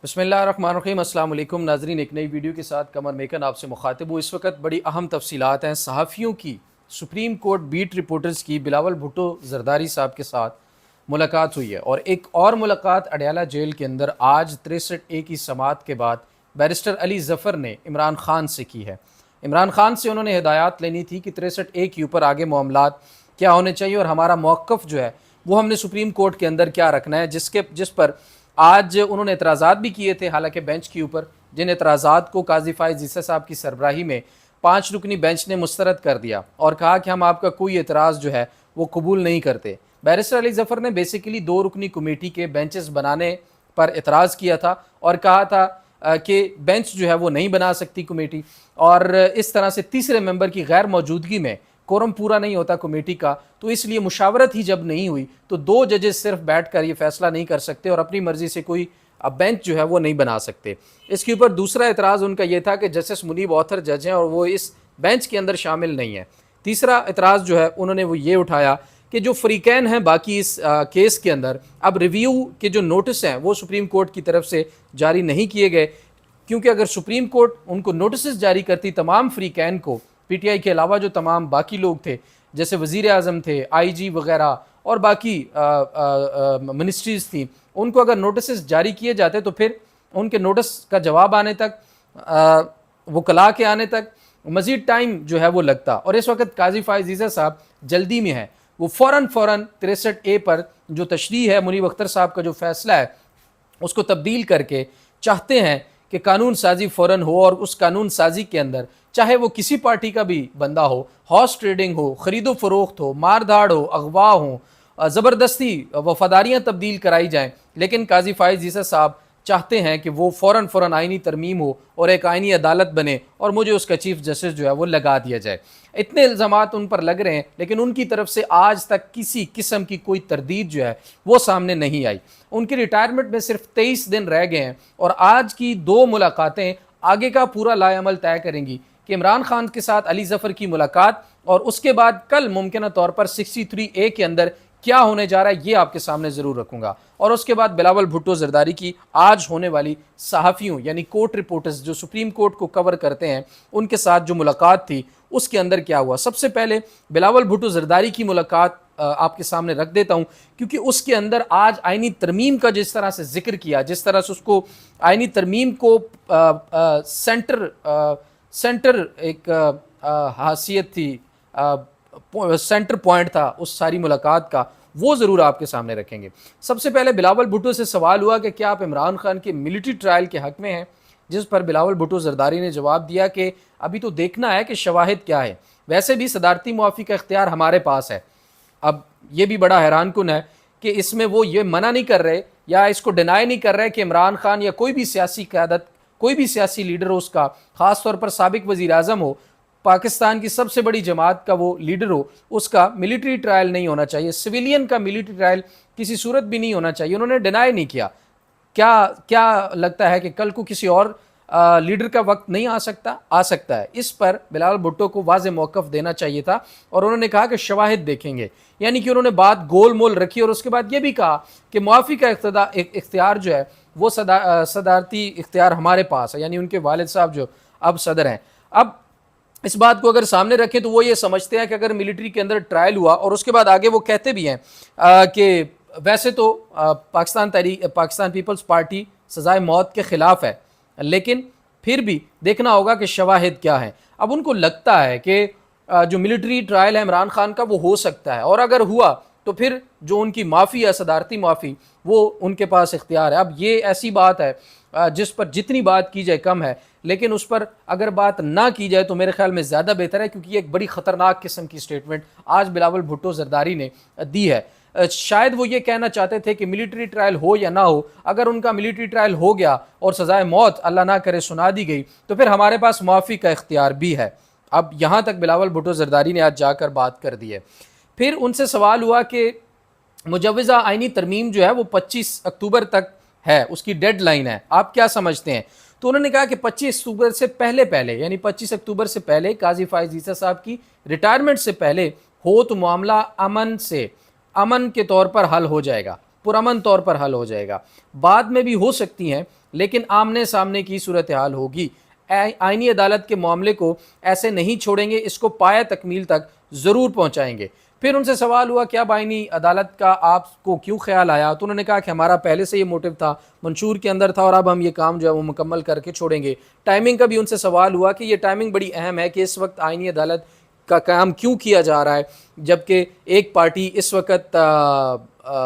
بسم اللہ الرحمن الرحیم۔ السلام علیکم ناظرین، ایک نئی ویڈیو کے ساتھ قمر میکن آپ سے مخاطب ہوں۔ اس وقت بڑی اہم تفصیلات ہیں صحافیوں کی، سپریم کورٹ بیٹ رپورٹرز کی بلاول بھٹو زرداری صاحب کے ساتھ ملاقات ہوئی ہے، اور ایک اور ملاقات اڈیالہ جیل کے اندر آج 63A کی سماعت کے بعد بیرسٹر علی ظفر نے عمران خان سے کی ہے۔ عمران خان سے انہوں نے ہدایات لینی تھی کہ 63A کے اوپر آگے معاملات کیا ہونے چاہیے اور ہمارا موقف جو ہے وہ ہم نے سپریم کورٹ کے اندر کیا رکھنا ہے، جس پر آج انہوں نے اعتراضات بھی کیے تھے، حالانکہ بینچ کے اوپر، جن اعتراضات کو قاضی فائز عیسی صاحب کی سربراہی میں 5 رکنی بینچ نے مسترد کر دیا اور کہا کہ ہم آپ کا کوئی اعتراض جو ہے وہ قبول نہیں کرتے۔ بیرسٹر علی ظفر نے بیسیکلی 2 رکنی کمیٹی کے بینچز بنانے پر اعتراض کیا تھا اور کہا تھا کہ بینچ جو ہے وہ نہیں بنا سکتی کمیٹی، اور اس طرح سے تیسرے ممبر کی غیر موجودگی میں کورم پورا نہیں ہوتا کمیٹی کا، تو اس لیے مشاورت ہی جب نہیں ہوئی تو 2 ججز صرف بیٹھ کر یہ فیصلہ نہیں کر سکتے اور اپنی مرضی سے کوئی بینچ جو ہے وہ نہیں بنا سکتے۔ اس کے اوپر دوسرا اعتراض ان کا یہ تھا کہ جسٹس منیب اوتھر جج ہیں اور وہ اس بینچ کے اندر شامل نہیں ہیں۔ تیسرا اعتراض جو ہے انہوں نے وہ یہ اٹھایا کہ جو فریقین ہیں باقی اس کیس کے اندر، اب ریویو کے جو نوٹس ہیں وہ سپریم کورٹ کی طرف سے جاری نہیں کیے گئے، کیونکہ اگر سپریم کورٹ ان کو نوٹسز جاری کرتی تمام فریقین کو، پی ٹی آئی کے علاوہ جو تمام باقی لوگ تھے جیسے وزیر اعظم تھے، آئی جی وغیرہ اور باقی منسٹریز تھیں، ان کو اگر نوٹسز جاری کیے جاتے تو پھر ان کے نوٹس کا جواب آنے تک، وکلاء کے آنے تک مزید ٹائم جو ہے وہ لگتا، اور اس وقت قاضی فائز عیسی صاحب جلدی میں ہیں، وہ فوراً 63A پر جو تشریح ہے، منیب اختر صاحب کا جو فیصلہ ہے اس کو تبدیل کر کے چاہتے ہیں کہ قانون سازی فوراً ہو، اور اس قانون سازی کے اندر چاہے وہ کسی پارٹی کا بھی بندہ ہو، ہارس ٹریڈنگ ہو، خرید و فروخت ہو، مار دھاڑ ہو، اغوا ہو، زبردستی وفاداریاں تبدیل کرائی جائیں، لیکن قاضی فائز عیسی صاحب چاہتے ہیں کہ وہ فوراً آئینی ترمیم ہو اور ایک آئینی عدالت بنے اور مجھے اس کا چیف جسٹس جو ہے وہ لگا دیا جائے۔ اتنے الزامات ان پر لگ رہے ہیں، لیکن ان کی طرف سے آج تک کسی قسم کی کوئی تردید جو ہے وہ سامنے نہیں آئی۔ ان کی ریٹائرمنٹ میں صرف 23 دن رہ گئے ہیں، اور آج کی 2 ملاقاتیں آگے کا پورا لائے عمل طے کریں گی کہ عمران خان کے ساتھ علی ظفر کی ملاقات، اور اس کے بعد کل ممکنہ طور پر 63A کے اندر کیا ہونے جا رہا ہے یہ آپ کے سامنے ضرور رکھوں گا، اور اس کے بعد بلاول بھٹو زرداری کی آج ہونے والی صحافیوں یعنی کورٹ رپورٹرز جو سپریم کورٹ کو کور کرتے ہیں ان کے ساتھ جو ملاقات تھی اس کے اندر کیا ہوا۔ سب سے پہلے بلاول بھٹو زرداری کی ملاقات آپ کے سامنے رکھ دیتا ہوں، کیونکہ اس کے اندر آج آئینی ترمیم کا جس طرح سے ذکر کیا، جس طرح سے اس کو آئینی ترمیم کو سینٹر ایک حیثیت تھی، سینٹر پوائنٹ تھا اس ساری ملاقات کا، وہ ضرور آپ کے سامنے رکھیں گے۔ سب سے پہلے بلاول بھٹو سے سوال ہوا کہ کیا آپ عمران خان کے ملٹری ٹرائل کے حق میں ہیں، جس پر بلاول بھٹو زرداری نے جواب دیا کہ ابھی تو دیکھنا ہے کہ شواہد کیا ہے، ویسے بھی صدارتی معافی کا اختیار ہمارے پاس ہے۔ اب یہ بھی بڑا حیران کن ہے کہ اس میں وہ یہ منع نہیں کر رہے یا اس کو ڈینائی نہیں کر رہے کہ عمران خان یا کوئی بھی سیاسی قیادت، کوئی بھی سیاسی لیڈر ہو، اس کا خاص طور پر سابق وزیر اعظم ہو، پاکستان کی سب سے بڑی جماعت کا وہ لیڈر ہو، اس کا ملٹری ٹرائل نہیں ہونا چاہیے، سویلین کا ملٹری ٹرائل کسی صورت بھی نہیں ہونا چاہیے۔ انہوں نے ڈینائی نہیں کیا۔ کیا لگتا ہے کہ کل کو کسی اور لیڈر کا وقت نہیں آ سکتا ہے؟ اس پر بلاول بھٹو کو واضح موقف دینا چاہیے تھا، اور انہوں نے کہا کہ شواہد دیکھیں گے، یعنی کہ انہوں نے بات گول مول رکھی، اور اس کے بعد یہ بھی کہا کہ معافی کا اختیار جو ہے وہ صدارتی اختیار ہمارے پاس ہے، یعنی ان کے والد صاحب جو اب صدر ہیں۔ اب اس بات کو اگر سامنے رکھیں تو وہ یہ سمجھتے ہیں کہ اگر ملٹری کے اندر ٹرائل ہوا، اور اس کے بعد آگے وہ کہتے بھی ہیں کہ ویسے تو پاکستان پیپلز پارٹی سزائے موت کے خلاف ہے، لیکن پھر بھی دیکھنا ہوگا کہ شواہد کیا ہیں۔ اب ان کو لگتا ہے کہ جو ملٹری ٹرائل ہے عمران خان کا وہ ہو سکتا ہے، اور اگر ہوا تو پھر جو ان کی معافی ہے، صدارتی معافی، وہ ان کے پاس اختیار ہے۔ اب یہ ایسی بات ہے جس پر جتنی بات کی جائے کم ہے، لیکن اس پر اگر بات نہ کی جائے تو میرے خیال میں زیادہ بہتر ہے، کیونکہ یہ ایک بڑی خطرناک قسم کی سٹیٹمنٹ آج بلاول بھٹو زرداری نے دی ہے۔ شاید وہ یہ کہنا چاہتے تھے کہ ملٹری ٹرائل ہو یا نہ ہو، اگر ان کا ملٹری ٹرائل ہو گیا اور سزائے موت اللہ نہ کرے سنا دی گئی تو پھر ہمارے پاس معافی کا اختیار بھی ہے۔ اب یہاں تک بلاول بھٹو زرداری نے آج جا کر بات کر دی ہے۔ پھر ان سے سوال ہوا کہ مجوزہ آئینی ترمیم جو ہے وہ 25 اکتوبر تک ہے، اس کی ڈیڈ لائن ہے، آپ کیا سمجھتے ہیں؟ تو انہوں نے کہا کہ 25 اکتوبر سے پہلے یعنی 25 اکتوبر سے پہلے قاضی فائز عیسی صاحب کی ریٹائرمنٹ سے پہلے ہو تو معاملہ امن کے طور پر حل ہو جائے گا، پرامن طور پر حل ہو جائے گا۔ بعد میں بھی ہو سکتی ہیں لیکن آمنے سامنے کی صورتحال ہوگی. آئینی عدالت کے معاملے کو ایسے نہیں چھوڑیں گے, اس کو پایہ تکمیل تک ضرور پہنچائیں گے. پھر ان سے سوال ہوا کہ اب آئینی عدالت کا آپ کو کیوں خیال آیا؟ تو انہوں نے کہا کہ ہمارا پہلے سے یہ موٹو تھا, منشور کے اندر تھا, اور اب ہم یہ کام جو ہے وہ مکمل کر کے چھوڑیں گے. ٹائمنگ کا بھی ان سے سوال ہوا کہ یہ ٹائمنگ بڑی اہم ہے کہ اس وقت آئینی عدالت کا قیام کیوں کیا جا رہا ہے جبکہ ایک پارٹی اس وقت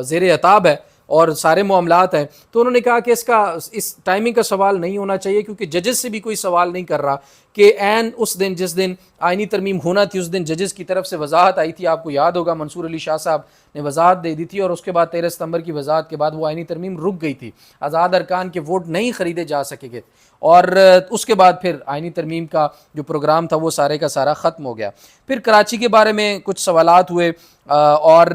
زیر عتاب ہے اور سارے معاملات ہیں. تو انہوں نے کہا کہ اس ٹائمنگ کا سوال نہیں ہونا چاہیے, کیونکہ ججز سے بھی کوئی سوال نہیں کر رہا کہ عین اس دن جس دن آئینی ترمیم ہونا تھی اس دن ججز کی طرف سے وضاحت آئی تھی. آپ کو یاد ہوگا منصور علی شاہ صاحب نے وضاحت دے دی تھی, اور اس کے بعد 13 ستمبر کی وضاحت کے بعد وہ آئینی ترمیم رک گئی تھی, آزاد ارکان کے ووٹ نہیں خریدے جا سکے گے, اور اس کے بعد پھر آئینی ترمیم کا جو پروگرام تھا وہ سارے کا سارا ختم ہو گیا. پھر کراچی کے بارے میں کچھ سوالات ہوئے, اور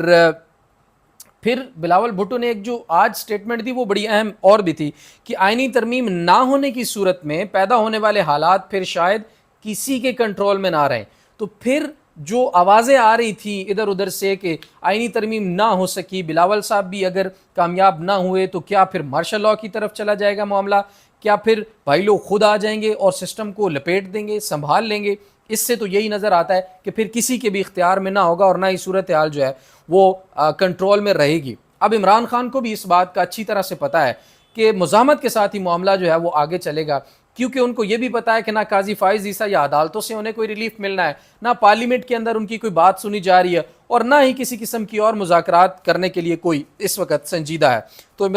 پھر بلاول بھٹو نے ایک جو آج سٹیٹمنٹ دی وہ بڑی اہم اور بھی تھی کہ آئینی ترمیم نہ ہونے کی صورت میں پیدا ہونے والے حالات پھر شاید کسی کے کنٹرول میں نہ رہیں. تو پھر جو آوازیں آ رہی تھی ادھر ادھر سے کہ آئینی ترمیم نہ ہو سکی, بلاول صاحب بھی اگر کامیاب نہ ہوئے تو کیا پھر مارشل لاء کی طرف چلا جائے گا معاملہ, کیا پھر بھائی لوگ خود آ جائیں گے اور سسٹم کو لپیٹ دیں گے, سنبھال لیں گے؟ اس سے تو یہی نظر آتا ہے کہ پھر کسی کے بھی اختیار میں نہ ہوگا اور نہ ہی صورتحال جو ہے وہ کنٹرول میں رہے گی. اب عمران خان کو بھی اس بات کا اچھی طرح سے پتہ ہے کہ مزاحمت کے ساتھ ہی معاملہ جو ہے وہ آگے چلے گا, کیونکہ ان کو یہ بھی پتا ہے کہ نہ قاضی فائز عیسیٰ یا عدالتوں سے انہیں کوئی ریلیف ملنا ہے, نہ پارلیمنٹ کے اندر ان کی کوئی بات سنی جا رہی ہے, اور نہ ہی کسی قسم کی اور مذاکرات کرنے کے لیے کوئی اس وقت سنجیدہ ہے. تو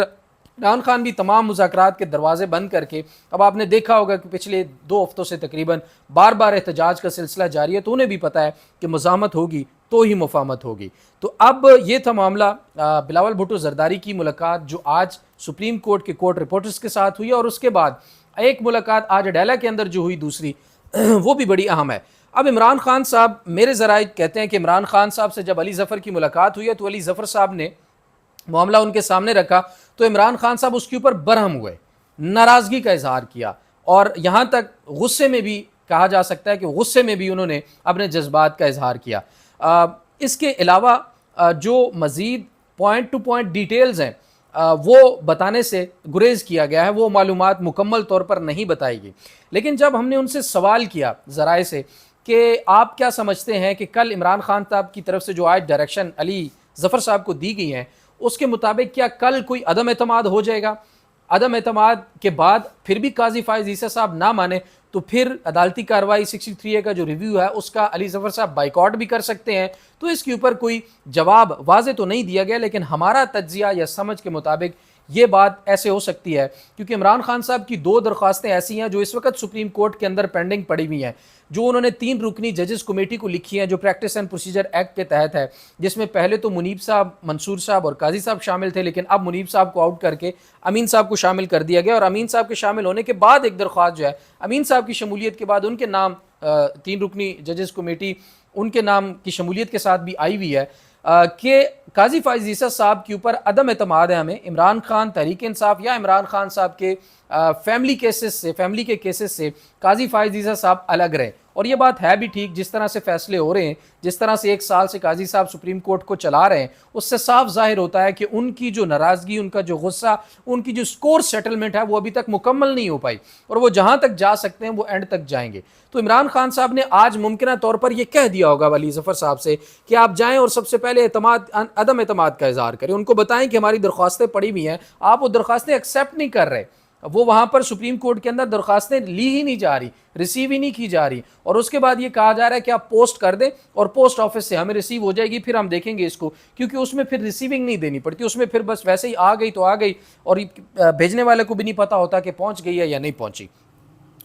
عمران خان بھی تمام مذاکرات کے دروازے بند کر کے, اب آپ نے دیکھا ہوگا کہ پچھلے 2 ہفتوں سے تقریباً بار بار احتجاج کا سلسلہ جاری ہے, تو انہیں بھی پتا ہے کہ مزاحمت ہوگی تو ہی مفاہمت ہوگی. تو اب یہ تھا معاملہ بلاول بھٹو زرداری کی ملاقات جو آج سپریم کورٹ کے کورٹ رپورٹرز کے ساتھ ہوئی, اور اس کے بعد ایک ملاقات آج اڈیلا کے اندر جو ہوئی دوسری, وہ بھی بڑی اہم ہے. اب عمران خان صاحب, میرے ذرائع کہتے ہیں کہ عمران خان صاحب سے جب علی ظفر کی ملاقات ہوئی ہے تو علی ظفر صاحب نے معاملہ ان کے سامنے رکھا تو عمران خان صاحب اس کے اوپر برہم ہوئے, ناراضگی کا اظہار کیا, اور یہاں تک غصے میں بھی کہا جا سکتا ہے کہ غصے میں بھی انہوں نے اپنے جذبات کا اظہار کیا. اس کے علاوہ جو مزید پوائنٹ ٹو پوائنٹ ڈیٹیلز ہیں وہ بتانے سے گریز کیا گیا ہے, وہ معلومات مکمل طور پر نہیں بتائی گئی. لیکن جب ہم نے ان سے سوال کیا ذرائع سے کہ آپ کیا سمجھتے ہیں کہ کل عمران خان صاحب کی طرف سے جو آج ڈائریکشن علی ظفر صاحب کو دی گئی ہیں اس کے مطابق کیا کل کوئی عدم اعتماد ہو جائے گا, عدم اعتماد کے بعد پھر بھی قاضی فائز عیسیٰ صاحب نہ مانے تو پھر عدالتی کارروائی 63A کا جو ریویو ہے اس کا علی ظفر صاحب بائیکاٹ بھی کر سکتے ہیں. تو اس کے اوپر کوئی جواب واضح تو نہیں دیا گیا, لیکن ہمارا تجزیہ یا سمجھ کے مطابق یہ بات ایسے ہو سکتی ہے کیونکہ عمران خان صاحب کی 2 درخواستیں ایسی ہیں جو اس وقت سپریم کورٹ کے اندر پینڈنگ پڑی ہوئی ہیں, جو انہوں نے 3 رکنی ججز کمیٹی کو لکھی ہیں جو پریکٹس اینڈ پروسیجر ایکٹ کے تحت ہے, جس میں پہلے تو منیب صاحب, منصور صاحب اور قاضی صاحب شامل تھے, لیکن اب منیب صاحب کو آؤٹ کر کے امین صاحب کو شامل کر دیا گیا, اور امین صاحب کے شامل ہونے کے بعد ایک درخواست جو ہے امین صاحب کی شمولیت کے بعد ان کے نام 3 رکنی ججز کمیٹی ان کے نام کی شمولیت کے ساتھ بھی آئی ہوئی ہے کہ قاضی فائز عیسیٰ صاحب کے اوپر عدم اعتماد ہے ہمیں, عمران خان تحریک انصاف یا عمران خان صاحب کے فیملی کے کیسز سے قاضی فائز عیسیٰ صاحب الگ رہے. اور یہ بات ہے بھی ٹھیک, جس طرح سے فیصلے ہو رہے ہیں, جس طرح سے 1 سال سے قاضی صاحب سپریم کورٹ کو چلا رہے ہیں, اس سے صاف ظاہر ہوتا ہے کہ ان کی جو ناراضگی, ان کا جو غصہ, ان کی جو سکور سیٹلمنٹ ہے وہ ابھی تک مکمل نہیں ہو پائی, اور وہ جہاں تک جا سکتے ہیں وہ اینڈ تک جائیں گے. تو عمران خان صاحب نے آج ممکنہ طور پر یہ کہہ دیا ہوگا علی ظفر صاحب سے کہ آپ جائیں اور سب سے پہلے عدم اعتماد کا اظہار کریں, ان کو بتائیں کہ ہماری درخواستیں پڑی ہوئی ہیں, آپ وہ درخواستیں ایکسیپٹ نہیں کر رہے, وہ وہاں پر سپریم کورٹ کے اندر درخواستیں لی ہی نہیں جا رہی, ریسیو ہی نہیں کی جا رہی, اور اس کے بعد یہ کہا جا رہا ہے کہ آپ پوسٹ کر دیں اور پوسٹ آفس سے ہمیں ریسیو ہو جائے گی, پھر ہم دیکھیں گے اس کو, کیونکہ اس میں پھر ریسیونگ نہیں دینی پڑتی, اس میں پھر بس ویسے ہی آ گئی تو آ گئی, اور بھیجنے والے کو بھی نہیں پتا ہوتا کہ پہنچ گئی ہے یا نہیں پہنچی.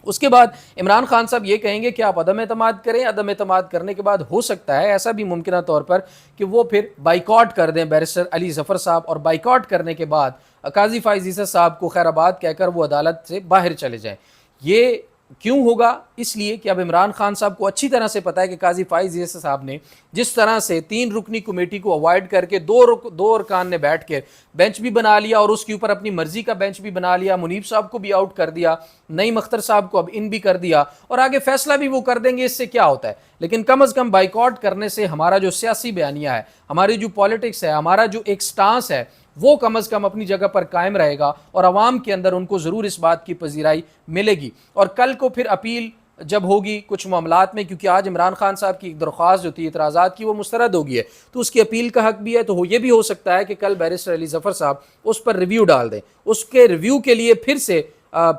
اس کے بعد عمران خان صاحب یہ کہیں گے کہ آپ عدم اعتماد کریں, عدم اعتماد کرنے کے بعد ہو سکتا ہے ایسا بھی ممکنہ طور پر کہ وہ پھر بائیکاٹ کر دیں بیرسٹر علی ظفر صاحب, اور بائیکاٹ کرنے کے بعد قاضی فائز عیسیٰ صاحب کو خیر آباد کہہ کر وہ عدالت سے باہر چلے جائیں. یہ کیوں ہوگا؟ اس لیے کہ اب عمران خان صاحب کو اچھی طرح سے پتہ ہے کہ قاضی فائز عیسیٰ صاحب نے جس طرح سے 3 رکنی کمیٹی کو اوائڈ کر کے 2 ارکان نے بیٹھ کے بینچ بھی بنا لیا, اور اس کے اوپر اپنی مرضی کا بینچ بھی بنا لیا, منیب صاحب کو بھی آؤٹ کر دیا, نعیم اختر صاحب کو اب ان بھی کر دیا, اور آگے فیصلہ بھی وہ کر دیں گے, اس سے کیا ہوتا ہے. لیکن کم از کم بائیکاٹ کرنے سے ہمارا جو سیاسی بیانیہ ہے, ہماری جو پالیٹکس ہے, ہمارا جو ایک سٹانس ہے, وہ کم از کم اپنی جگہ پر قائم رہے گا اور عوام کے اندر ان کو ضرور اس بات کی پذیرائی ملے گی. اور کل کو پھر اپیل جب ہوگی کچھ معاملات میں، کیونکہ آج عمران خان صاحب کی ایک درخواست جو تھی اعتراضات کی وہ مسترد ہو گئی ہے، تو اس کی اپیل کا حق بھی ہے. تو یہ بھی ہو سکتا ہے کہ کل بیرسٹر علی ظفر صاحب اس پر ریویو ڈال دیں، اس کے ریویو کے لیے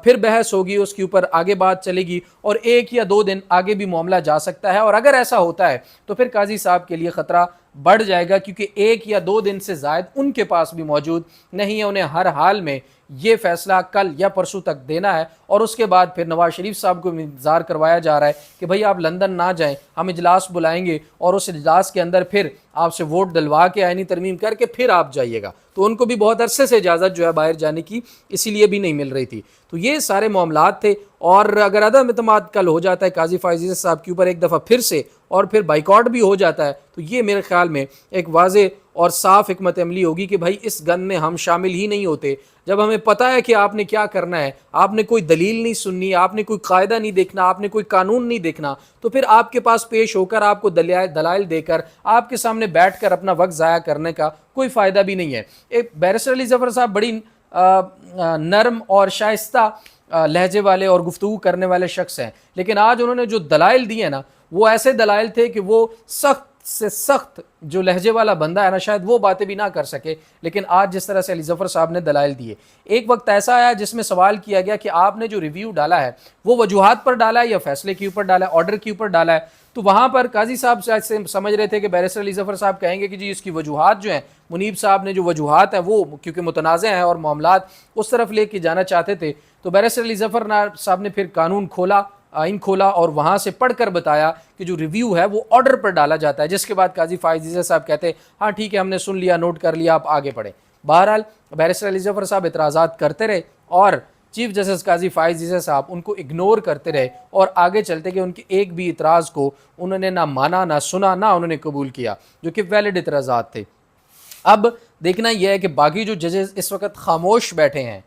پھر بحث ہوگی، اس کے اوپر آگے بات چلے گی اور 1 یا 2 دن آگے بھی معاملہ جا سکتا ہے. اور اگر ایسا ہوتا ہے تو پھر قاضی صاحب کے لیے خطرہ بڑھ جائے گا، کیونکہ 1 یا 2 دن سے زائد ان کے پاس بھی موجود نہیں ہے. انہیں ہر حال میں یہ فیصلہ کل یا پرسوں تک دینا ہے. اور اس کے بعد پھر نواز شریف صاحب کو انتظار کروایا جا رہا ہے کہ بھئی آپ لندن نہ جائیں، ہم اجلاس بلائیں گے اور اس اجلاس کے اندر پھر آپ سے ووٹ ڈلوا کے آئینی ترمیم کر کے پھر آپ جائیے گا. تو ان کو بھی بہت عرصے سے اجازت جو ہے باہر جانے کی اسی لیے بھی نہیں مل رہی تھی. تو یہ سارے معاملات تھے. اور اگر عدم اعتماد کل ہو جاتا ہے قاضی فائز عیسی صاحب کے اوپر ایک دفعہ پھر سے، اور پھر بائیکاٹ بھی ہو جاتا ہے، تو یہ میرے خیال میں ایک واضح اور صاف حکمت عملی ہوگی کہ بھائی اس گن میں ہم شامل ہی نہیں ہوتے. جب ہمیں پتہ ہے کہ آپ نے کیا کرنا ہے، آپ نے کوئی دلیل نہیں سننی، آپ نے کوئی قاعدہ نہیں دیکھنا، آپ نے کوئی قانون نہیں دیکھنا، تو پھر آپ کے پاس پیش ہو کر آپ کو دلائل دے کر آپ کے سامنے بیٹھ کر اپنا وقت ضائع کرنے کا کوئی فائدہ بھی نہیں ہے. ایک بیرسٹر علی ظفر صاحب بڑی نرم اور شائستہ لہجے والے اور گفتگو کرنے والے شخص ہیں، لیکن آج انہوں نے جو دلائل دیے ہیں نا، وہ ایسے دلائل تھے کہ وہ سخت سے سخت جو لہجے والا بندہ ہے نا شاید وہ باتیں بھی نہ کر سکے. لیکن آج جس طرح سے علی ظفر صاحب نے دلائل دیے، ایک وقت ایسا آیا جس میں سوال کیا گیا کہ آپ نے جو ریویو ڈالا ہے وہ وجوہات پر ڈالا ہے یا فیصلے کے اوپر ڈالا ہے، آرڈر کے اوپر ڈالا ہے. تو وہاں پر قاضی صاحب سے سمجھ رہے تھے کہ بیرسٹر علی ظفر صاحب کہیں گے کہ جی اس کی وجوہات جو ہیں، منیب صاحب نے جو وجوہات ہیں وہ کیونکہ متنازع ہیں اور معاملات اس طرف لے کے جانا چاہتے تھے. تو بیرسٹر علی ظفر صاحب نے پھر قانون کھولا، آئین کھولا اور وہاں سے پڑھ کر بتایا کہ جو ریویو ہے وہ آرڈر پر ڈالا جاتا ہے، جس کے بعد قاضی فائز عیسی صاحب کہتے ہیں ہاں ٹھیک ہے ہم نے سن لیا، نوٹ کر لیا، آپ آگے پڑھیں. بہرحال بیرسٹر علی ظفر صاحب اعتراضات کرتے رہے اور چیف جسٹس قاضی فائز عیسی صاحب ان کو اگنور کرتے رہے اور آگے چلتے کہ ان کے ایک بھی اعتراض کو انہوں نے نہ مانا، نہ سنا، نہ انہوں نے قبول کیا، جو کہ ویلڈ اعتراضات تھے. اب دیکھنا یہ ہے کہ باقی جو ججز اس وقت خاموش بیٹھے ہیں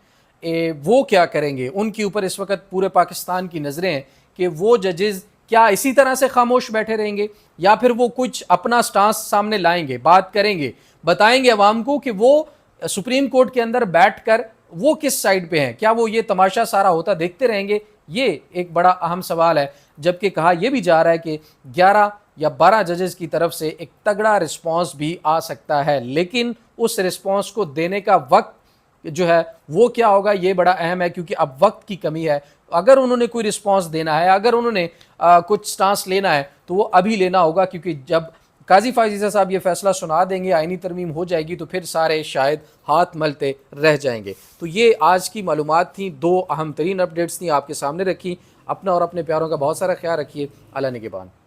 وہ کیا کریں گے. ان کے اوپر اس وقت پورے پاکستان کی نظریں ہیں کہ وہ ججز کیا اسی طرح سے خاموش بیٹھے رہیں گے یا پھر وہ کچھ اپنا سٹانس سامنے لائیں گے، بات کریں گے، بتائیں گے عوام کو کہ وہ سپریم کورٹ کے اندر بیٹھ کر وہ کس سائڈ پہ ہیں. کیا وہ یہ تماشا سارا ہوتا دیکھتے رہیں گے؟ یہ ایک بڑا اہم سوال ہے. جبکہ کہا یہ بھی جا رہا ہے کہ 11 یا 12 ججز کی طرف سے ایک تگڑا رسپانس بھی آ سکتا ہے، لیکن اس رسپانس کو دینے کا وقت جو ہے وہ کیا ہوگا یہ بڑا اہم ہے، کیونکہ اب وقت کی کمی ہے. اگر انہوں نے کوئی رسپانس دینا ہے، اگر انہوں نے کچھ سٹانس لینا ہے تو وہ ابھی لینا ہوگا، کیونکہ جب قاضی فائز عیسی صاحب یہ فیصلہ سنا دیں گے، آئینی ترمیم ہو جائے گی، تو پھر سارے شاید ہاتھ ملتے رہ جائیں گے. تو یہ آج کی معلومات تھیں، 2 اہم ترین اپڈیٹس تھیں آپ کے سامنے رکھی. اپنا اور اپنے پیاروں کا بہت سارا خیال رکھیے. اللہ نگہبان.